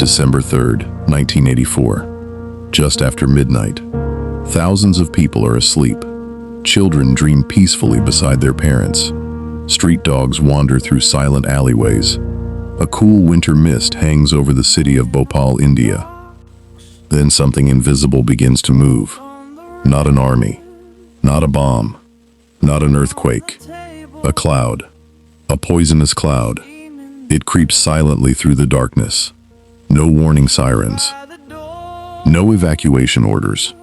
December 3rd, 1984. Just after midnight, thousands of people are asleep. Children dream peacefully beside their parents. Street dogs wander through silent alleyways. A cool winter mist hangs over the city of Bhopal, India. Then something invisible begins to move. Not an army, not a bomb, not an earthquake. A cloud, a poisonous cloud. It creeps silently through the darkness. No warning sirens, no evacuation orders,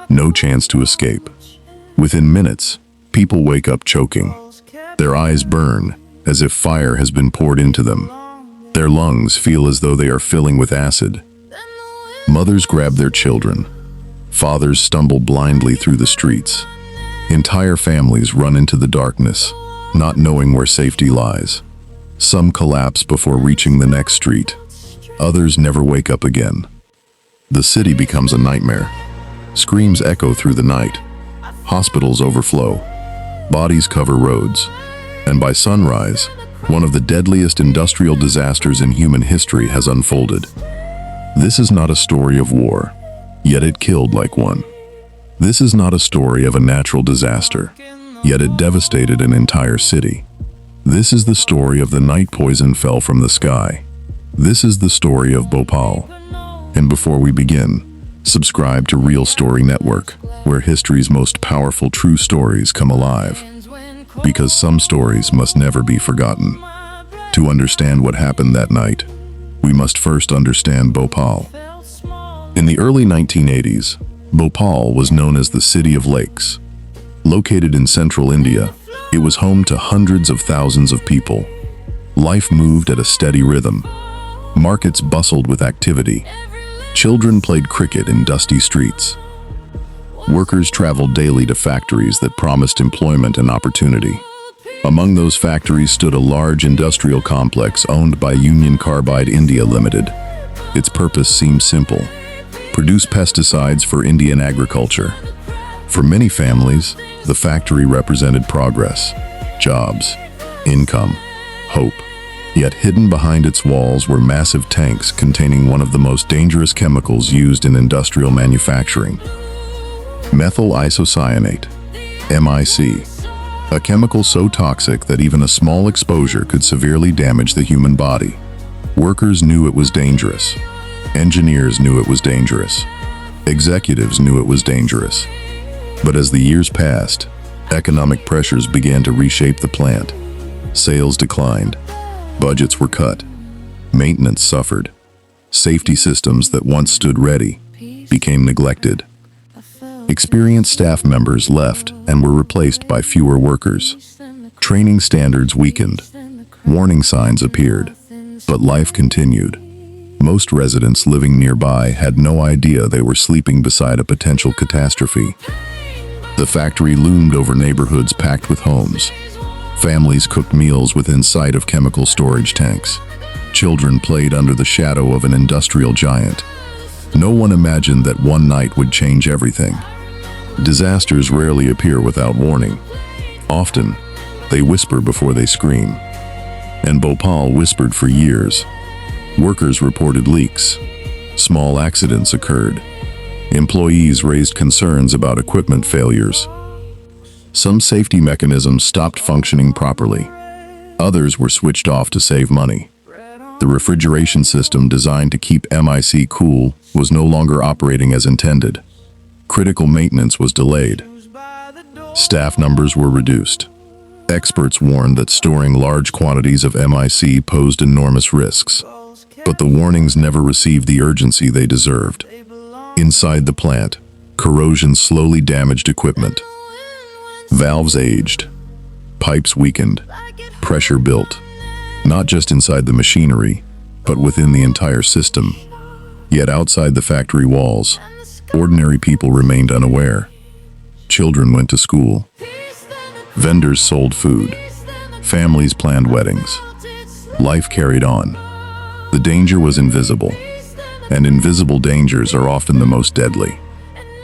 no chance to escape. Within minutes, people wake up choking. Their eyes burn as if fire has been poured into them. Their lungs feel as though they are filling with acid. Mothers grab their children. Fathers stumble blindly through the streets. Entire families run into the darkness, not knowing where safety lies. Some collapse before reaching the next street. Others never wake up again. The city becomes a nightmare. Screams echo through the night. Hospitals overflow. Bodies cover roads. And by sunrise, one of the deadliest industrial disasters in human history has unfolded. This is not a story of war, yet it killed like one. This is not a story of a natural disaster, yet it devastated an entire city. This is the story of the night poison fell from the sky. This is the story of Bhopal. And before we begin, subscribe to Real Story Network, where history's most powerful true stories come alive. Because some stories must never be forgotten. To understand what happened that night, we must first understand Bhopal. In the early 1980s, Bhopal was known as the City of Lakes. Located in central India, it was home to hundreds of thousands of people. Life moved at a steady rhythm. Markets bustled with activity. Children played cricket in dusty streets. Workers traveled daily to factories that promised employment and opportunity. Among those factories stood a large industrial complex owned by Union Carbide India Limited. Its purpose seemed simple: produce pesticides for Indian agriculture. For many families, the factory represented progress, jobs, income, hope. Yet hidden behind its walls were massive tanks containing one of the most dangerous chemicals used in industrial manufacturing: methyl isocyanate, MIC, a chemical so toxic that even a small exposure could severely damage the human body. Workers knew it was dangerous. Engineers knew it was dangerous. Executives knew it was dangerous. But as the years passed, economic pressures began to reshape the plant. Sales declined. Budgets were cut. Maintenance suffered. Safety systems that once stood ready became neglected. Experienced staff members left and were replaced by fewer workers. Training standards weakened. Warning signs appeared. But life continued. Most residents living nearby had no idea they were sleeping beside a potential catastrophe. The factory loomed over neighborhoods packed with homes. Families cooked meals within sight of chemical storage tanks. Children played under the shadow of an industrial giant. No one imagined that one night would change everything. Disasters rarely appear without warning. Often, they whisper before they scream. And Bhopal whispered for years. Workers reported leaks. Small accidents occurred. Employees raised concerns about equipment failures. Some safety mechanisms stopped functioning properly. Others were switched off to save money. The refrigeration system designed to keep MIC cool was no longer operating as intended. Critical maintenance was delayed. Staff numbers were reduced. Experts warned that storing large quantities of MIC posed enormous risks. But the warnings never received the urgency they deserved. Inside the plant, corrosion slowly damaged equipment. Valves aged. Pipes weakened. Pressure built. Not just inside the machinery, but within the entire system. Yet outside the factory walls, ordinary people remained unaware. Children went to school. Vendors sold food. Families planned weddings. Life carried on. The danger was invisible. And invisible dangers are often the most deadly.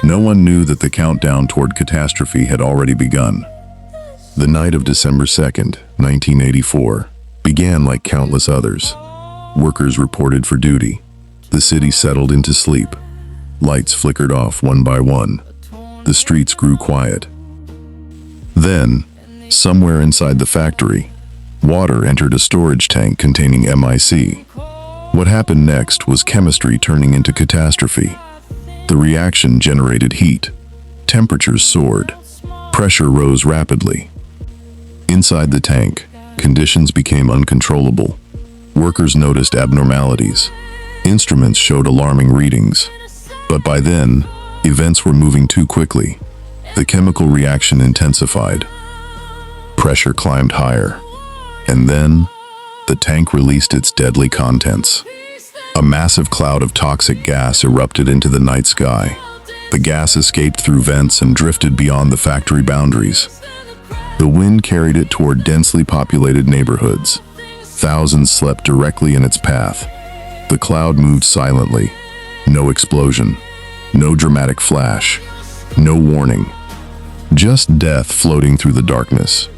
No one knew that the countdown toward catastrophe had already begun. The night of December 2nd, 1984, began like countless others. Workers reported for duty. The city settled into sleep. Lights flickered off one by one. The streets grew quiet. Then, somewhere inside the factory, water entered a storage tank containing MIC. What happened next was chemistry turning into catastrophe. The reaction generated heat. Temperatures soared. Pressure rose rapidly. Inside the tank, conditions became uncontrollable. Workers noticed abnormalities. Instruments showed alarming readings. But by then, events were moving too quickly. The chemical reaction intensified. Pressure climbed higher. And then, the tank released its deadly contents. A massive cloud of toxic gas erupted into the night sky. The gas escaped through vents and drifted beyond the factory boundaries. The wind carried it toward densely populated neighborhoods. Thousands slept directly in its path. The cloud moved silently. No explosion. No dramatic flash. No warning. Just death floating through the darkness.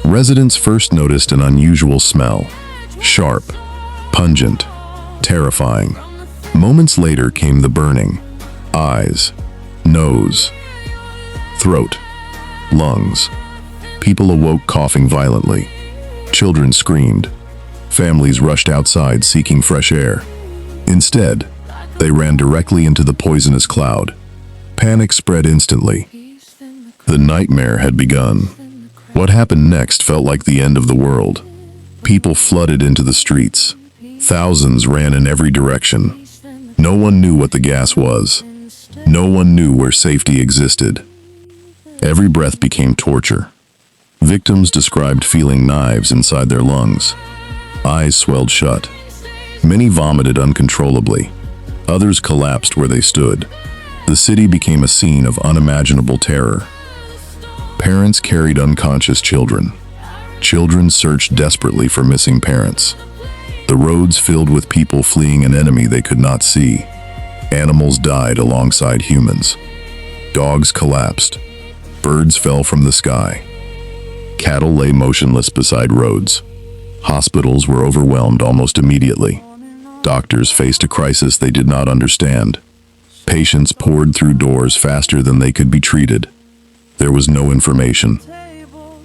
Residents first noticed an unusual smell. Sharp, pungent, terrifying. Moments later came the burning. Eyes, nose, throat, lungs. People awoke coughing violently. Children screamed. Families rushed outside seeking fresh air. Instead, they ran directly into the poisonous cloud. Panic spread instantly. The nightmare had begun. What happened next felt like the end of the world. People flooded into the streets. Thousands ran in every direction. No one knew what the gas was. No one knew where safety existed. Every breath became torture. Victims described feeling knives inside their lungs. Eyes swelled shut. Many vomited uncontrollably. Others collapsed where they stood. The city became a scene of unimaginable terror. Parents carried unconscious children. Children searched desperately for missing parents. The roads filled with people fleeing an enemy they could not see. Animals died alongside humans. Dogs collapsed. Birds fell from the sky. Cattle lay motionless beside roads. Hospitals were overwhelmed almost immediately. Doctors faced a crisis they did not understand. Patients poured through doors faster than they could be treated. There was no information.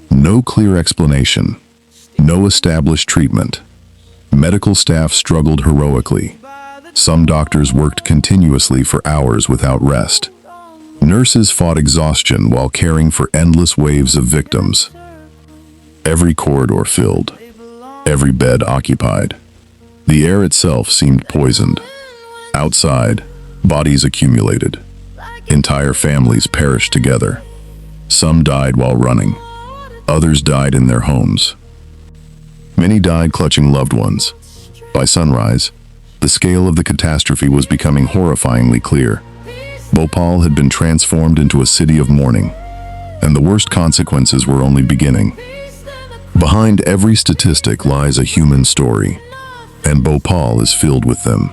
No clear explanation. No established treatment. Medical staff struggled heroically. Some doctors worked continuously for hours without rest. Nurses fought exhaustion while caring for endless waves of victims. Every corridor filled. Every bed occupied. The air itself seemed poisoned. Outside, bodies accumulated. Entire families perished together. Some died while running. Others died in their homes. Many died clutching loved ones. By sunrise, the scale of the catastrophe was becoming horrifyingly clear. Bhopal had been transformed into a city of mourning, and the worst consequences were only beginning. Behind every statistic lies a human story, and Bhopal is filled with them.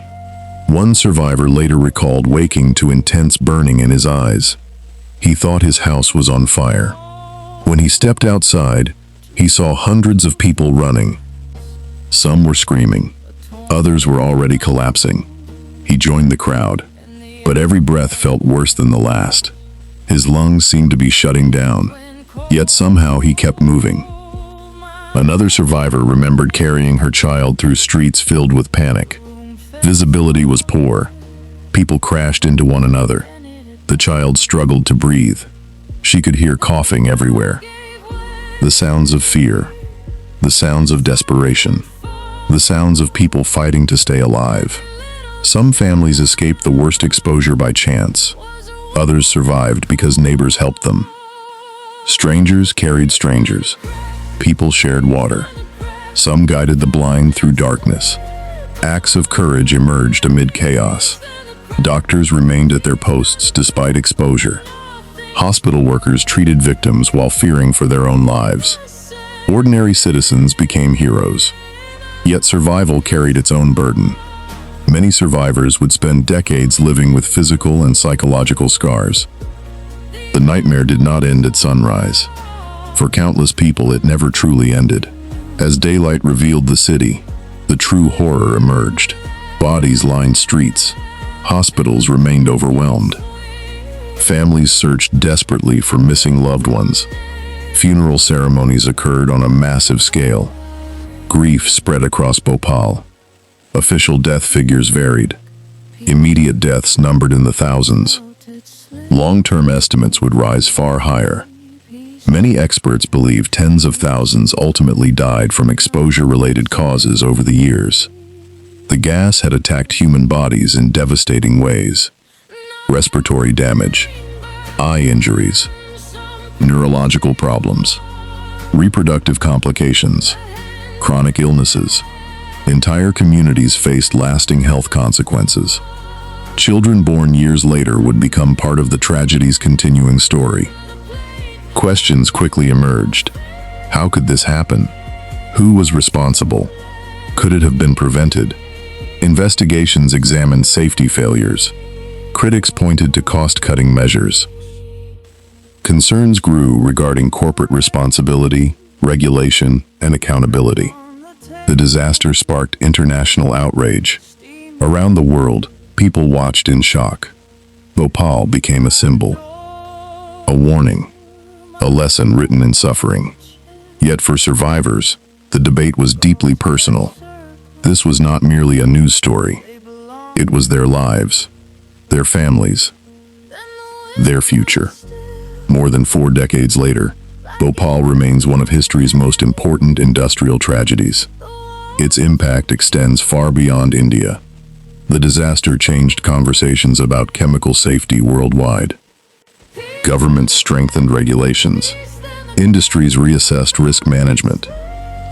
One survivor later recalled waking to intense burning in his eyes. He thought his house was on fire. When he stepped outside, he saw hundreds of people running. Some were screaming. Others were already collapsing. He joined the crowd, but every breath felt worse than the last. His lungs seemed to be shutting down, yet somehow he kept moving. Another survivor remembered carrying her child through streets filled with panic. Visibility was poor. People crashed into one another. The child struggled to breathe. She could hear coughing everywhere. The sounds of fear. The sounds of desperation. The sounds of people fighting to stay alive. Some families escaped the worst exposure by chance. Others survived because neighbors helped them. Strangers carried strangers. People shared water. Some guided the blind through darkness. Acts of courage emerged amid chaos. Doctors remained at their posts despite exposure. Hospital workers treated victims while fearing for their own lives. Ordinary citizens became heroes. Yet survival carried its own burden. Many survivors would spend decades living with physical and psychological scars. The nightmare did not end at sunrise. For countless people, it never truly ended. As daylight revealed the city, the true horror emerged. Bodies lined streets. Hospitals remained overwhelmed. Families searched desperately for missing loved ones. Funeral ceremonies occurred on a massive scale. Grief spread across Bhopal. Official death figures varied. Immediate deaths numbered in the thousands. Long-term estimates would rise far higher. Many experts believe tens of thousands ultimately died from exposure-related causes over the years. The gas had attacked human bodies in devastating ways. Respiratory damage, eye injuries, neurological problems, reproductive complications, chronic illnesses. Entire communities faced lasting health consequences. Children born years later would become part of the tragedy's continuing story. Questions quickly emerged. How could this happen? Who was responsible? Could it have been prevented? Investigations examined safety failures. Critics pointed to cost-cutting measures. Concerns grew regarding corporate responsibility, regulation, and accountability. The disaster sparked international outrage. Around the world, people watched in shock. Bhopal became a symbol, a warning, a lesson written in suffering. Yet for survivors, the debate was deeply personal. This was not merely a news story. It was their lives, their families, their future. More than 4 decades later, Bhopal remains one of history's most important industrial tragedies. Its impact extends far beyond India. The disaster changed conversations about chemical safety worldwide. Governments strengthened regulations. Industries reassessed risk management.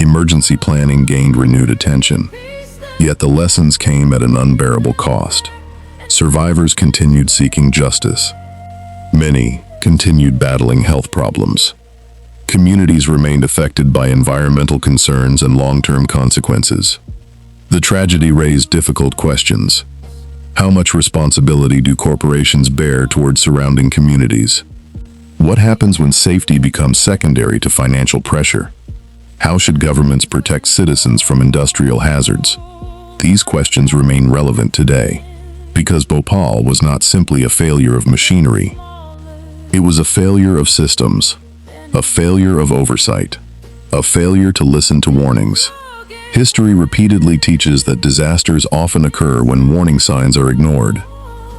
Emergency planning gained renewed attention. Yet the lessons came at an unbearable cost. Survivors continued seeking justice. Many continued battling health problems. Communities remained affected by environmental concerns and long-term consequences. The tragedy raised difficult questions. How much responsibility do corporations bear toward surrounding communities? What happens when safety becomes secondary to financial pressure? How should governments protect citizens from industrial hazards? These questions remain relevant today, because Bhopal was not simply a failure of machinery. It was a failure of systems, a failure of oversight, a failure to listen to warnings. History repeatedly teaches that disasters often occur when warning signs are ignored.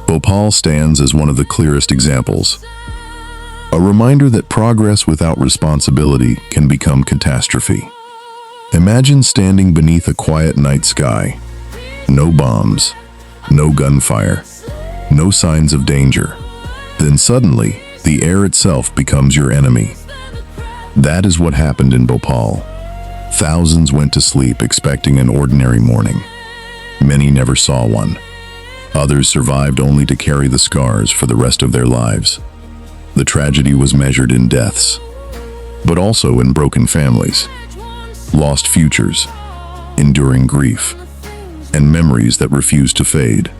Bhopal stands as one of the clearest examples. A reminder that progress without responsibility can become catastrophe. Imagine standing beneath a quiet night sky. No bombs, no gunfire, no signs of danger. Then suddenly, the air itself becomes your enemy. That is what happened in Bhopal. Thousands went to sleep expecting an ordinary morning. Many never saw one. Others survived only to carry the scars for the rest of their lives. The tragedy was measured in deaths, but also in broken families, lost futures, enduring grief, and memories that refuse to fade.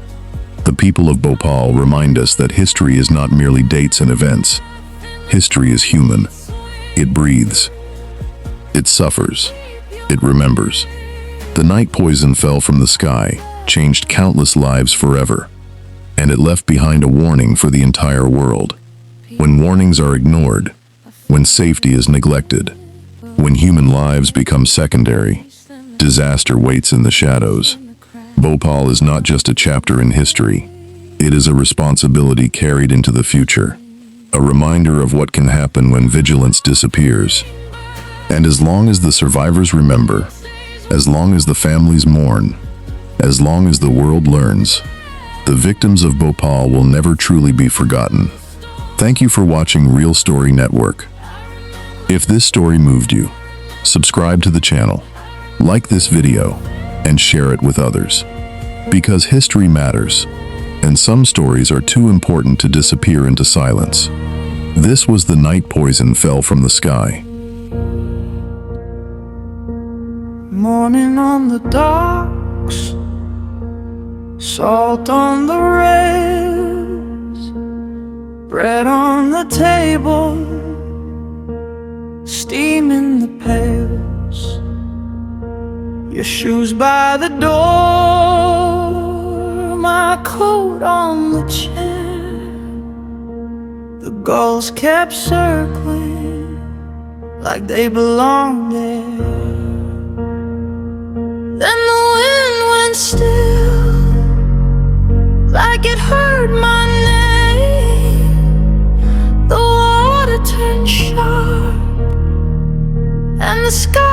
The people of Bhopal remind us that history is not merely dates and events. History is human. It breathes. It suffers. It remembers. The night poison fell from the sky, changed countless lives forever, and it left behind a warning for the entire world. When warnings are ignored, when safety is neglected, when human lives become secondary, disaster waits in the shadows. Bhopal is not just a chapter in history. It is a responsibility carried into the future, a reminder of what can happen when vigilance disappears. And as long as the survivors remember, as long as the families mourn, as long as the world learns, the victims of Bhopal will never truly be forgotten. Thank you for watching Real Story Network. If this story moved you, subscribe to the channel, like this video, and share it with others. Because history matters, and some stories are too important to disappear into silence. This was The Night Poison Fell from the Sky. Morning on the docks, salt on the rails, bread on the table, steam in the pails, your shoes by the door. my coat on the chair. The gulls kept circling like they belonged there. Then the wind went still, like it heard my name. The water turned sharp and the sky